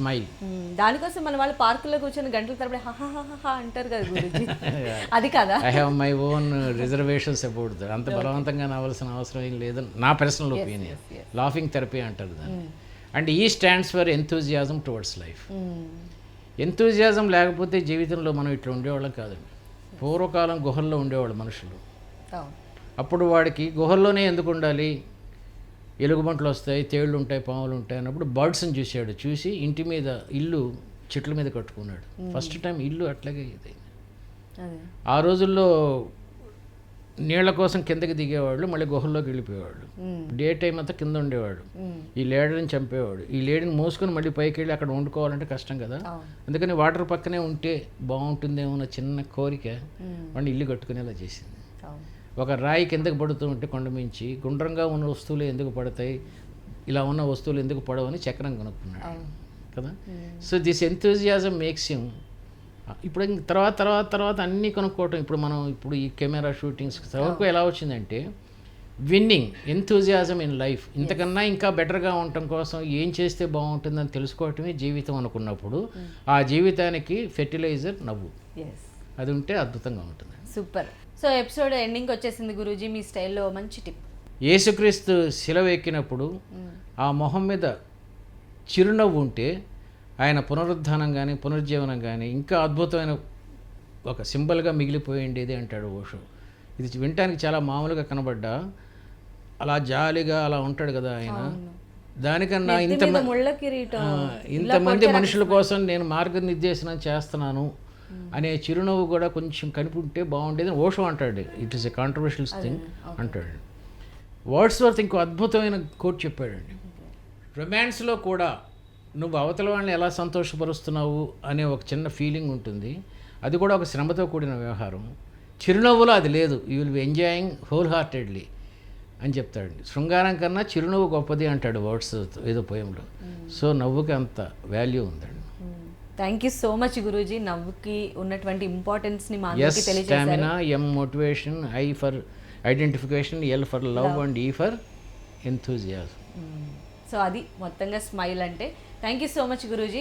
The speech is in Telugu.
స్మైల్. దానికోసం మన వాళ్ళు పార్కులో కూర్చొని గంటల తరబడి హహహహ అంటారు కదా గురూజీ. అది కదా. I have my own reservations about that. అంత బలవంతంగా నవ్వాల్సిన అవసరం ఏం లేదు నా పర్సనల్ ఒపీనియన్. లాఫింగ్ థెరపీ అంటారు దాన్ని. అండ్ ఈ stands for enthusiasm towards life. Enthusiasm లేకపోతే జీవితంలో మనం ఇట్లా ఉండేవాళ్ళం కాదండి. పూర్వకాలం గుహల్లో ఉండేవాళ్ళు మనుషులు. అప్పుడు వాడికి గుహల్లోనే ఎందుకు ఉండాలి, ఎలుగుబంట్లు వస్తాయి, తేళ్ళు ఉంటాయి, పాములు ఉంటాయి అన్నప్పుడు బర్డ్స్ని చూశాడు. చూసి ఇంటి మీద ఇల్లు చెట్ల మీద కట్టుకున్నాడు. ఫస్ట్ టైం ఇల్లు అట్లాగే ఇదైంది. ఆ రోజుల్లో నీళ్ల కోసం కిందకి దిగేవాళ్ళు, మళ్ళీ గుహల్లోకి వెళ్ళిపోయేవాళ్ళు. డే టైం అంతా కింద ఉండేవాడు. ఈ లేడీని చంపేవాడు. ఈ లేడీని మోసుకొని మళ్ళీ పైకి వెళ్ళి అక్కడ వండుకోవాలంటే కష్టం కదా. అందుకని వాటర్ పక్కనే ఉంటే బాగుంటుందేమో అన్న చిన్న కోరిక వాడిని ఇల్లు కట్టుకునేలా చేసింది. ఒక రాయి కిందకి పడుతూ ఉంటే కొండమించి గుండ్రంగా ఉన్న వస్తువులు ఎందుకు పడతాయి, ఇలా ఉన్న వస్తువులు ఎందుకు పడవని చక్రం కొనుక్కున్నాడు కదా. So this enthusiasm makes him. ఇప్పుడు తర్వాత అన్నీ కొనుక్కోవటం. ఇప్పుడు ఈ కెమెరా షూటింగ్స్ వరకు ఎలా వచ్చిందంటే విన్నింగ్, ఎంతూజియాజం ఇన్ లైఫ్. ఇంతకన్నా ఇంకా బెటర్గా ఉండటం కోసం ఏం చేస్తే బాగుంటుందని తెలుసుకోవటమే జీవితం అనుకున్నప్పుడు ఆ జీవితానికి ఫెర్టిలైజర్ నవ్వు. అది ఉంటే అద్భుతంగా ఉంటుంది. సూపర్. సో ఎపిసోడ్ ఎండింగ్ వచ్చేసింది గురూజీ, మీ స్టైల్లో మంచి టిప్. యేసుక్రీస్తు శిలువ ఎక్కినప్పుడు ఆ మొహం మీద చిరునవ్వు ఉంటే ఆయన పునరుద్ధానం కానీ పునరుజ్జీవనం కానీ ఇంకా అద్భుతమైన ఒక సింబల్గా మిగిలిపోయి ఉండేది అంటాడు ఓషో. ఇది వినటానికి చాలా మామూలుగా కనబడ్డా అలా జాలిగా అలా ఉంటాడు కదా ఆయన. దానికన్నా ఇంతమంది మనుషుల కోసం నేను మార్గనిర్దేశనం చేస్తున్నాను అనే చిరునవ్వు కూడా కొంచెం కనిపింటే బాగుండేది ఓషో అంటాడు. It is a controversial thing అంటాడు. వర్డ్స్వర్త్ ఇంకో అద్భుతమైన కోట్ చెప్పాడండి. రొమాన్స్లో కూడా నువ్వు అవతల వాళ్ళని ఎలా సంతోషపరుస్తున్నావు అనే ఒక చిన్న ఫీలింగ్ ఉంటుంది. అది కూడా ఒక శ్రమతో కూడిన వ్యవహారం. చిరునవ్వులో అది లేదు. You will be enjoying whole heartedly అని చెప్తాడు. శృంగారం కన్నా చిరునవ్వు గొప్పది అంటాడు వర్డ్స్ ఏదో పోయంలో. సో నవ్వుకి అంత వాల్యూ ఉందండి. Thank you so much Guruji. నవ్వుకి ఉన్నటువంటి ఇంపార్టెన్స్ని మా అందరికీ తెలియజేశారు. Stamina, M motivation, I for identification, L for love and E for enthusiasm. So అది మొత్తంగా స్మైల్ అంటే. Thank you so much Guruji.